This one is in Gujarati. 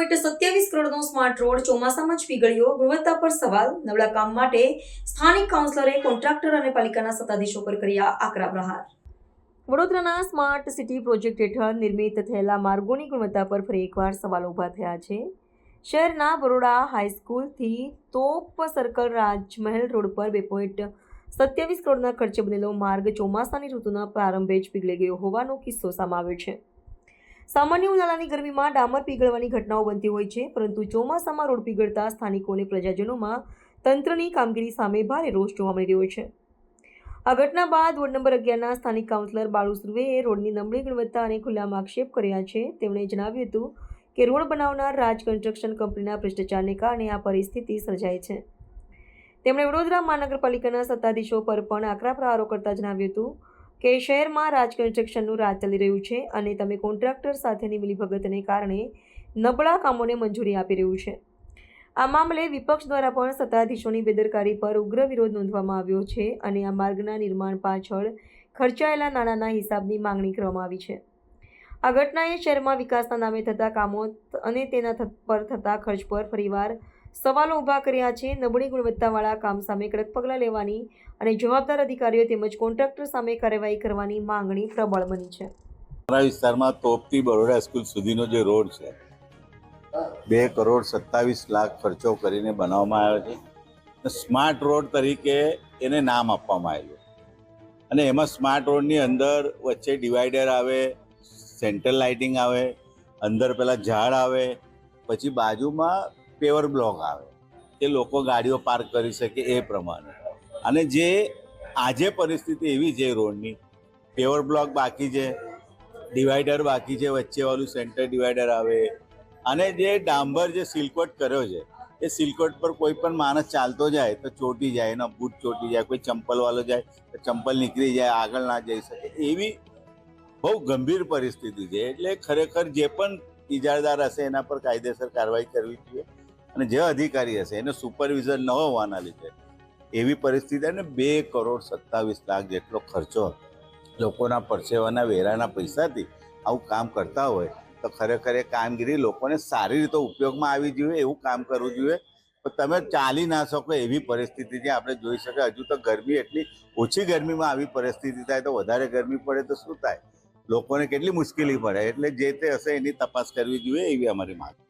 ₹2.27 કરોડનો સ્માર્ટ રોડ ચોમાસામાં જ પીગળ્યો, ગુણવત્તા પર સવાલ. નબળા કામ માટે સ્થાનિક કાઉન્સિલરે કોન્ટ્રાક્ટર અને પાલિકાના સત્તાધીશો પર કર્યા આકરા પ્રહાર. વડોદરાના સ્માર્ટ સિટી પ્રોજેક્ટ હેઠળ નિર્મિત થયેલા માર્ગોની ગુણવત્તા પર ફરી એકવાર સવાલ ઊભા થયા છે. શહેરના બરોડા હાઈસ્કૂલથી તોપ સર્કલ રાજમહેલ રોડ પર ₹2.27 કરોડના ખર્ચે બનેલો માર્ગ ચોમાસાની ઋતુના પ્રારંભે જ પીગળી ગયો હોવાનો કિસ્સો સામે આવ્યો છે. સામાન્ય ઉનાળાની ગરમીમાં ડામર પીગળવાની ઘટનાઓ બનતી હોય છે, પરંતુ ચોમાસામાં રોડ પીગળતા સ્થાનિકો અને પ્રજાજનોમાં તંત્રની કામગીરી સામે ભારે રોષ જોવા મળી રહ્યો છે. આ ઘટના બાદ વોર્ડ નંબર 11ના સ્થાનિક કાઉન્સિલર બાળુ સુર્વેએ રોડની નબળી ગુણવત્તા અને ખુલ્લામાં આક્ષેપ કર્યા છે. તેમણે જણાવ્યું હતું કે રોડ બનાવનાર રાજ કન્સ્ટ્રક્શન કંપનીના ભ્રષ્ટાચારને કારણે આ પરિસ્થિતિ સર્જાઈ છે. તેમણે વડોદરા મહાનગરપાલિકાના સત્તાધીશો પર પણ આકરા પ્રહારો કરતા જણાવ્યું હતું કે શહેરમાં રાજ કન્સ્ટ્રક્શનનું રાજ ચાલી રહ્યું છે અને તમે કોન્ટ્રાક્ટર સાથેની મિલીભગતને કારણે નબળા કામોને મંજૂરી આપી રહ્યું છે. આ મામલે વિપક્ષ દ્વારા પણ સત્તાધીશોની બેદરકારી પર ઉગ્ર વિરોધ નોંધવામાં આવ્યો છે અને આ માર્ગના નિર્માણ પાછળ ખર્ચાયેલા નાણાંના હિસાબની માંગણી કરવામાં આવી છે. આ ઘટનાએ શહેરમાં વિકાસના નામે થતા કામો અને તેના પર થતા ખર્ચ પર ફરીવાર સવાલો ઊભા કર્યા છે. નબળી ગુણવત્તાવાળા કામ સામે કડક પગલાં લેવાની અને જવાબદાર અધિકારીઓ તેમજ કોન્ટ્રાક્ટર સામે કાર્યવાહી કરવાની માંગણી પ્રબળ બની છે. અમારા વિસ્તારમાં તોપથી બરોડા સ્કૂલ સુધીનો જે રોડ છે, ₹2.27 કરોડ ખર્ચો કરીને બનાવવામાં આવ્યો છે. સ્માર્ટ રોડ તરીકે એને નામ આપવામાં આવ્યું અને એમાં સ્માર્ટ રોડની અંદર વચ્ચે ડિવાઈડર આવે, સેન્ટ્રલ લાઇટિંગ આવે, અંદર પેલા ઝાડ આવે, પછી બાજુમાં પેવર બ્લોક આવે કે લોકો ગાડીઓ પાર્ક કરી શકે એ પ્રમાણે. અને જે આજે પરિસ્થિતિ એવી છે રોડની, પેવર બ્લોક બાકી છે, ડિવાઈડર બાકી છે, વચ્ચેવાળું સેન્ટર ડિવાઈડર આવે અને જે ડાંબર જે સિલકોટ કર્યો છે એ સિલકોટ પર કોઈ પણ માણસ ચાલતો જાય તો ચોટી જાય, એના બૂટ ચોટી જાય, કોઈ ચંપલવાળો જાય તો ચંપલ નીકળી જાય, આગળ ના જઈ શકે, એવી બહુ ગંભીર પરિસ્થિતિ છે. એટલે ખરેખર જે પણ ઇજારદાર હશે એના પર કાયદેસર કાર્યવાહી કરવી જોઈએ અને જે અધિકારી હશે એને સુપરવિઝન ન હોવાના લીધે એવી પરિસ્થિતિ અને ₹2.27 કરોડ જેટલો ખર્ચો લોકોના પરસેવાના વેરાના પૈસાથી આવું કામ કરતા હોય તો ખરેખર એ કામગીરી લોકોને સારી રીતે ઉપયોગમાં આવી જોઈએ એવું કામ કરવું જોઈએ. પણ તમે ચાલી ના શકો એવી પરિસ્થિતિ છે. આપણે જોઈ શકીએ હજુ તો ગરમી એટલી ઓછી ગરમીમાં આવી પરિસ્થિતિ થાય તો વધારે ગરમી પડે તો શું થાય, લોકોને કેટલી મુશ્કેલી પડે. એટલે જે તે હશે એની તપાસ કરવી જોઈએ એવી અમારી માંગ.